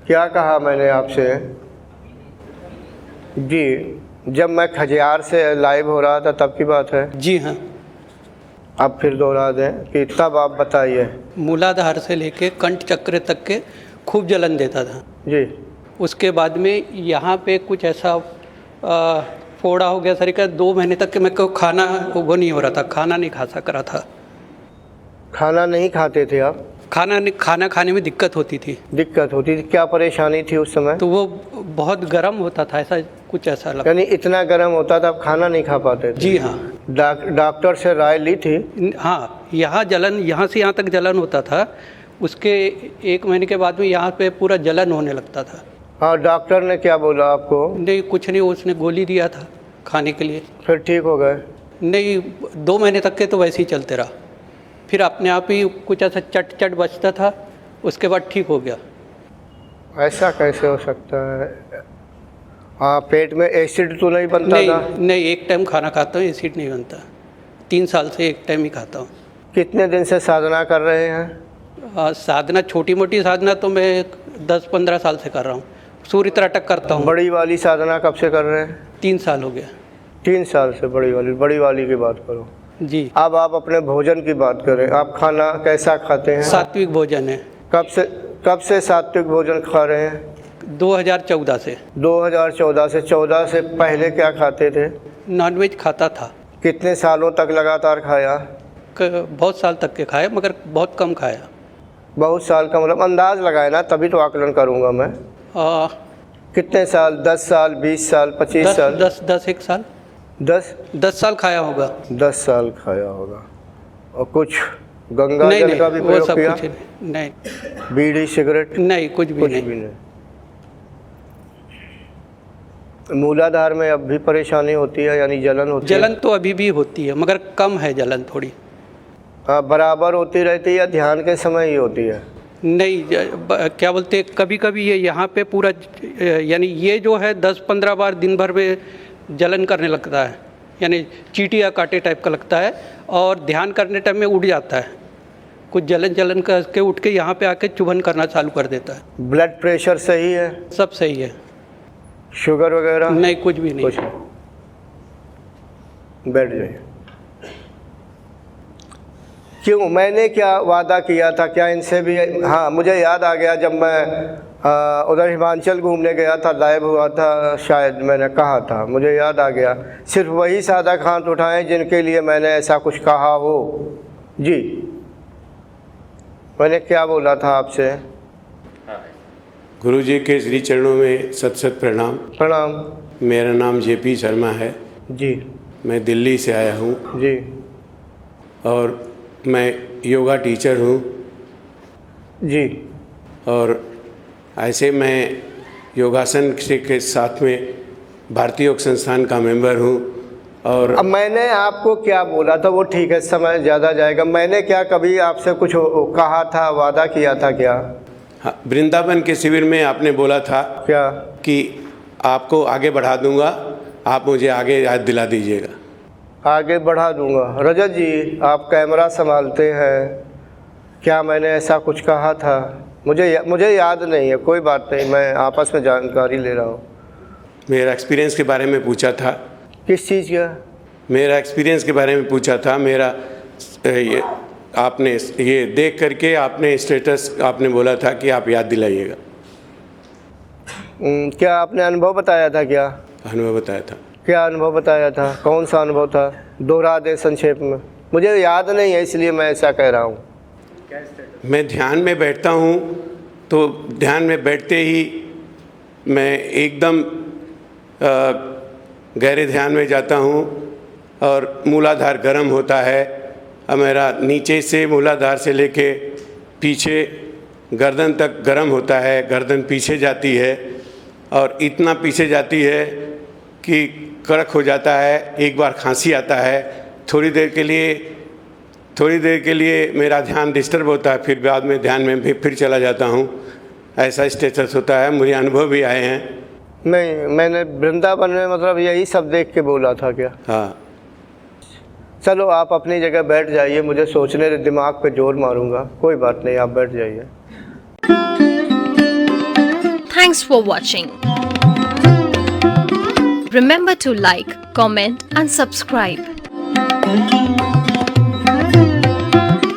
क्या कहा मैंने आपसे? जी, जब मैं खजियार से लाइव हो रहा था तब की बात है। जी हाँ। आप फिर दोहरा दें कि तब आप बताइए। मूलाधार से लेके कंठ चक्र तक के खूब जलन देता था जी। उसके बाद में यहाँ पे कुछ ऐसा फोड़ा हो गया शरीर का। 2 महीने तक के मेरे को खाना वो नहीं हो रहा था, खाना नहीं खा सक रहा था। खाना नहीं खाते थे आप? खाना खाने में दिक्कत होती थी। दिक्कत होती थी? क्या परेशानी थी उस समय? तो वो बहुत गर्म होता था, ऐसा कुछ ऐसा लगता। यानी इतना गर्म होता था आप खाना नहीं खा पाते थे? जी हाँ। डॉक्टर से राय ली थी? हाँ, यहाँ जलन, यहाँ से यहाँ तक जलन होता था। उसके 1 महीने के बाद में यहाँ पे पूरा जलन होने लगता था। हाँ, डॉक्टर ने क्या बोला आपको? नहीं, कुछ नहीं, उसने गोली दिया था खाने के लिए। फिर ठीक हो गए? नहीं, 2 महीने तक के तो वैसे ही चलते रहा। फिर अपने आप ही कुछ ऐसा चट बचता था, उसके बाद ठीक हो गया। ऐसा कैसे हो सकता है? हाँ, पेट में एसिड तो नहीं बनता था? नहीं, एक टाइम खाना खाता हूँ, एसिड नहीं बनता। 3 साल से एक टाइम ही खाता हूँ। कितने दिन से साधना कर रहे हैं? साधना, छोटी मोटी साधना तो मैं 10-15 साल से कर रहा हूँ। सूर्य त्राटक करता हूँ। बड़ी वाली साधना कब से कर रहे हैं? 3 साल हो गया। 3 साल से बड़ी वाली की बात करो जी। अब आप अपने भोजन की बात करें। आप खाना कैसा खाते हैं? सात्विक भोजन है। कब से सात्विक भोजन खा रहे हैं? 2014 से। 2014 से? 14 से पहले क्या खाते थे? नॉनवेज खाता था। कितने सालों तक लगातार खाया? बहुत साल तक के खाए, मगर बहुत कम खाया। बहुत साल का मतलब अंदाज लगाए ना, तभी तो आकलन करूँगा मैं। कितने साल? 10 साल, 20 साल, 25 साल? 10 1 साल। 10 साल खाया होगा। 10 साल खाया होगा। और कुछ गंगा जल का भी प्रयोग किया? नहीं। बीड़ी सिगरेट? नहीं, कुछ भी नहीं। मूलाधार में अब भी परेशानी होती है, यानी जलन होती है? जलन तो अभी भी होती है, मगर कम है जलन थोड़ी। बराबर होती रहती है या ध्यान के समय ही होती है? नहीं, क्या बोलते, कभी कभी ये यहाँ पे पूरा, यानी ये जो है 10-15 बार दिन भर में जलन करने लगता है, यानी चींटी या कांटे टाइप का लगता है। और ध्यान करने टाइम में उठ जाता है, कुछ जलन करके उठ के यहाँ पे आके चुभन करना चालू कर देता है। ब्लड प्रेशर सही है? सब सही है। शुगर वगैरह? नहीं, कुछ भी नहीं। बैठ जाइए। क्यों, मैंने क्या वादा किया था? क्या इनसे भी? हाँ, मुझे याद आ गया, जब मैं उधर हिमाचल घूमने गया था, लाइव हुआ था, शायद मैंने कहा था, मुझे याद आ गया। सिर्फ वही साधक हाथ उठाएं जिनके लिए मैंने ऐसा कुछ कहा हो। जी, मैंने क्या बोला था आपसे? गुरु जी के श्री चरणों में सत सत प्रणाम। प्रणाम। मेरा नाम JP शर्मा है जी। मैं दिल्ली से आया हूँ जी। और मैं योगा टीचर हूँ। जी। और ऐसे मैं योगासन के साथ में भारतीय योग संस्थान का मेंबर हूँ। और अब मैंने आपको क्या बोला था? वो ठीक है, समय ज़्यादा जाएगा। मैंने क्या कभी आपसे कुछ कहा था, वादा किया था क्या? हाँ, वृंदावन के शिविर में आपने बोला था क्या? कि आपको आगे बढ़ा दूंगा, आप मुझे आगे याद दिला दीजिएगा। आगे बढ़ा दूंगा? रजत जी, आप कैमरा संभालते हैं, क्या मैंने ऐसा कुछ कहा था? मुझे याद नहीं है। कोई बात नहीं, मैं आपस में जानकारी ले रहा हूँ। मेरा एक्सपीरियंस के बारे में पूछा था। किस चीज़ का? मेरा एक्सपीरियंस के बारे में पूछा था। मेरा आपने ये देख करके आपने स्टेटस आपने बोला था कि आप याद दिलाइएगा। क्या आपने अनुभव बताया था? क्या अनुभव बताया था? क्या अनुभव बताया था? कौन सा अनुभव था? दोहरा दे संक्षेप में, मुझे याद नहीं है, इसलिए मैं ऐसा कह रहा हूँ। मैं ध्यान में बैठता हूँ तो ध्यान में बैठते ही मैं एकदम गहरे ध्यान में जाता हूँ और मूलाधार गर्म होता है। और मेरा नीचे से मूलाधार से लेके पीछे गर्दन तक गर्म होता है। गर्दन पीछे जाती है और इतना पीछे जाती है कि कड़क हो जाता है। एक बार खांसी आता है। थोड़ी देर के लिए मेरा ध्यान डिस्टर्ब होता है, फिर बाद में ध्यान में फिर चला जाता हूँ। ऐसा स्टेटस होता है, मुझे अनुभव भी आए हैं। नहीं, मैंने वृंदावन में मतलब यही सब देख के बोला था क्या। हाँ, चलो आप अपनी जगह बैठ जाइए, मुझे सोचने दे, दिमाग पे जोर मारूंगा। कोई बात नहीं, आप बैठ जाइए। Thanks for watching. Remember to like, comment and subscribe.